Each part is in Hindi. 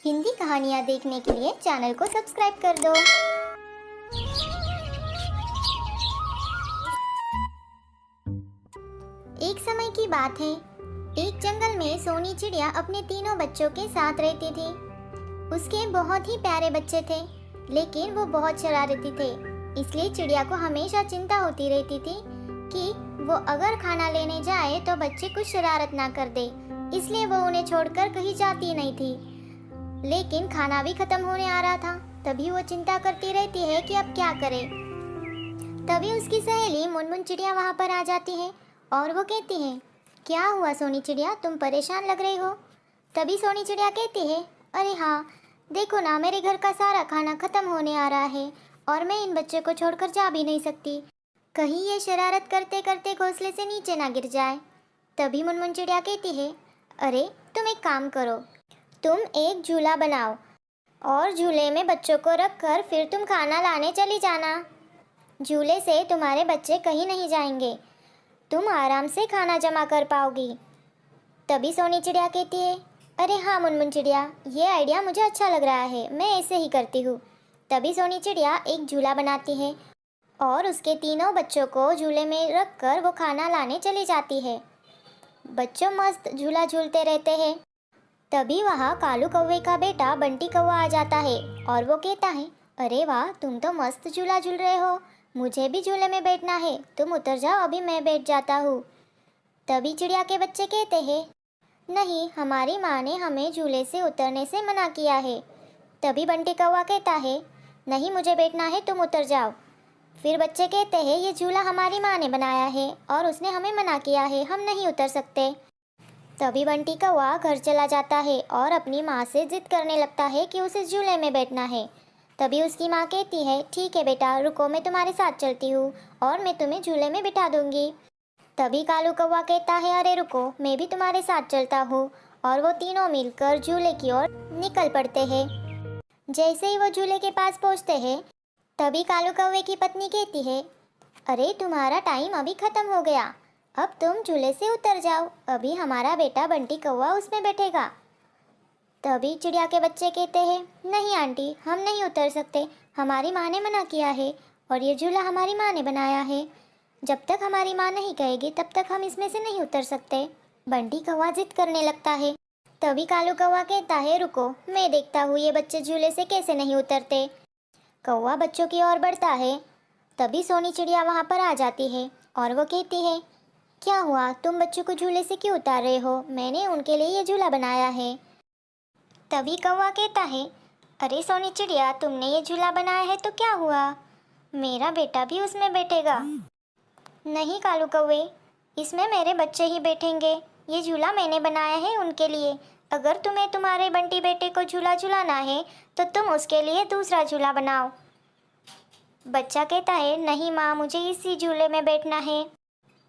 हिंदी कहानियाँ देखने के लिए चैनल को सब्सक्राइब कर दो। एक समय की बात है, एक जंगल में सोनी चिड़िया अपने तीनों बच्चों के साथ रहती थी। उसके बहुत ही प्यारे बच्चे थे, लेकिन वो बहुत शरारती थे। इसलिए चिड़िया को हमेशा चिंता होती रहती थी कि वो अगर खाना लेने जाए तो बच्चे कुछ शरारत ना कर दे। इसलिए वो उन्हें छोड़कर कहीं जाती नहीं थी। लेकिन खाना भी खत्म होने आ रहा था। तभी वो चिंता करती रहती है कि अब क्या करे। तभी उसकी सहेली मुनमुन चिड़िया वहां पर आ जाती है और वो कहती है, क्या हुआ सोनी चिड़िया, तुम परेशान लग रही हो। तभी सोनी चिड़िया कहती है, अरे हाँ, देखो ना, मेरे घर का सारा खाना खत्म होने आ रहा है और मैं इन बच्चों को छोड़कर जा भी नहीं सकती। कहीं ये शरारत करते करते घोंसले से नीचे ना गिर जाए। तभी मुनमुन चिड़िया कहती है, अरे तुम एक काम करो, तुम एक झूला बनाओ और झूले में बच्चों को रख कर फिर तुम खाना लाने चली जाना। झूले से तुम्हारे बच्चे कहीं नहीं जाएंगे, तुम आराम से खाना जमा कर पाओगी। तभी सोनी चिड़िया कहती है, अरे हाँ मुनमुन चिड़िया, ये आइडिया मुझे अच्छा लग रहा है, मैं ऐसे ही करती हूँ। तभी सोनी चिड़िया एक झूला बनाती है और उसके तीनों बच्चों को झूले में रख कर वो खाना लाने चली जाती है। बच्चों मस्त झूला झूलते रहते हैं। तभी वहाँ कालू कौवे का बेटा बंटी कौवा आ जाता है और वो कहता है, अरे वाह, तुम तो मस्त झूला झूल रहे हो, मुझे भी झूले में बैठना है, तुम उतर जाओ, अभी मैं बैठ जाता हूँ। तभी चिड़िया के बच्चे कहते हैं, नहीं, हमारी माँ ने हमें झूले से उतरने से मना किया है। तभी बंटी कौवा कहता है, नहीं, मुझे बैठना है, तुम उतर जाओ। फिर बच्चे कहते हैं, ये झूला हमारी माँ ने बनाया है और उसने हमें मना किया है, हम नहीं उतर सकते। तभी बंटी कौवा घर चला जाता है और अपनी माँ से जिद करने लगता है कि उसे झूले में बैठना है। तभी उसकी माँ कहती है, ठीक है बेटा, रुको, मैं तुम्हारे साथ चलती हूँ और मैं तुम्हें झूले में बिठा दूंगी। तभी कालू कौवा कहता है, अरे रुको, मैं भी तुम्हारे साथ चलता हूँ। और वो तीनों मिलकर झूले की ओर निकल पड़ते हैं। जैसे ही वो झूले के पास पहुँचते हैं, तभी कालू कौवे की पत्नी कहती है, अरे तुम्हारा टाइम अभी खत्म हो गया, अब तुम झूले से उतर जाओ, अभी हमारा बेटा बंटी कौवा उसमें बैठेगा। तभी चिड़िया के बच्चे कहते हैं, नहीं आंटी, हम नहीं उतर सकते, हमारी माँ ने मना किया है और ये झूला हमारी माँ ने बनाया है। जब तक हमारी माँ नहीं कहेगी तब तक हम इसमें से नहीं उतर सकते। बंटी कौवा जिद करने लगता है। तभी कालू कौवा कहता है, रुको, मैं देखता हूँ ये बच्चे झूले से कैसे नहीं उतरते। कौवा बच्चों की ओर बढ़ता है। तभी सोनी चिड़िया वहाँ पर आ जाती है और वो कहती है, क्या हुआ, तुम बच्चों को झूले से क्यों उतार रहे हो, मैंने उनके लिए ये झूला बनाया है। तभी कौवा कहता है, अरे सोनी चिड़िया, तुमने ये झूला बनाया है तो क्या हुआ, मेरा बेटा भी उसमें बैठेगा। नहीं कालू कौवे, इसमें मेरे बच्चे ही बैठेंगे, ये झूला मैंने बनाया है उनके लिए। अगर तुम्हें तुम्हारे बंटी बेटे को झूला झुलाना है तो तुम उसके लिए दूसरा झूला बनाओ। बच्चा कहता है, नहीं माँ, मुझे इसी झूले में बैठना है।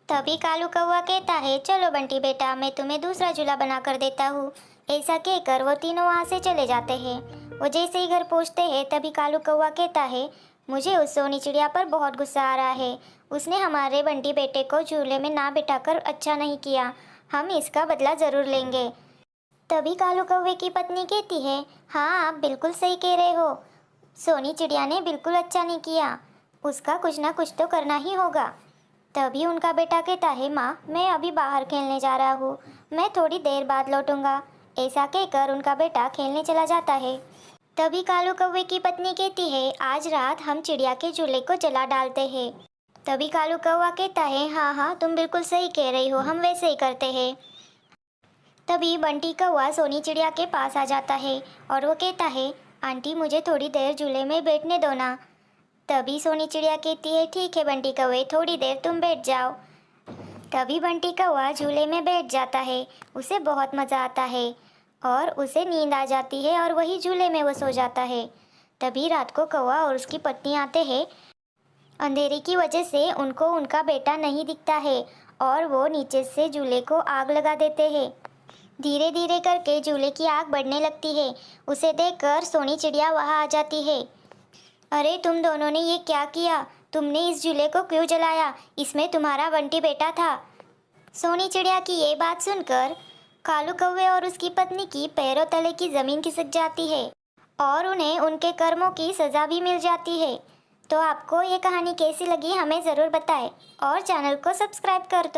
तभी कालू कौवा कहता है, चलो बंटी बेटा, मैं तुम्हें दूसरा झूला बना कर देता हूँ। ऐसा कहकर वो तीनों वहाँ से चले जाते हैं। वो जैसे ही घर पहुँचते हैं, तभी कालू कौवा कहता है, मुझे उस सोनी चिड़िया पर बहुत गुस्सा आ रहा है, उसने हमारे बंटी बेटे को झूले में ना बिठाकर अच्छा नहीं किया, हम इसका बदला ज़रूर लेंगे। तभी कालू कौवे की पत्नी कहती है, हाँ, आप बिल्कुल सही कह रहे हो, सोनी चिड़िया ने बिल्कुल अच्छा नहीं किया, उसका कुछ ना कुछ तो करना ही होगा। तभी उनका बेटा कहता है, माँ, मैं अभी बाहर खेलने जा रहा हूँ, मैं थोड़ी देर बाद लौटूंगा। ऐसा कहकर उनका बेटा खेलने चला जाता है। तभी कालू कौवे की पत्नी कहती है, आज रात हम चिड़िया के झूले को जला डालते हैं। तभी कालू कौवा कहता है, हाँ हाँ, तुम बिल्कुल सही कह रही हो, हम वैसे ही करते हैं। तभी बंटी कौवा सोनी चिड़िया के पास आ जाता है और वो कहता है, आंटी, मुझे थोड़ी देर झूले में बैठने दो ना। तभी सोनी चिड़िया कहती है, ठीक है बंटी कौवे, थोड़ी देर तुम बैठ जाओ। तभी बंटी कौवा झूले में बैठ जाता है। उसे बहुत मज़ा आता है और उसे नींद आ जाती है और वही झूले में वो सो जाता है। तभी रात को कौवा और उसकी पत्नी आते हैं। अंधेरे की वजह से उनको उनका बेटा नहीं दिखता है और वो नीचे से झूले को आग लगा देते हैं। धीरे धीरे करके झूले की आग बढ़ने लगती है। उसे देखकर सोनी चिड़िया वहाँ आ जाती है। अरे तुम दोनों ने ये क्या किया, तुमने इस झूले को क्यों जलाया, इसमें तुम्हारा बंटी बेटा था। सोनी चिड़िया की ये बात सुनकर कालू कौवे और उसकी पत्नी की पैरों तले की जमीन खिसक जाती है और उन्हें उनके कर्मों की सजा भी मिल जाती है। तो आपको ये कहानी कैसी लगी हमें ज़रूर बताएं और चैनल को सब्सक्राइब कर दो।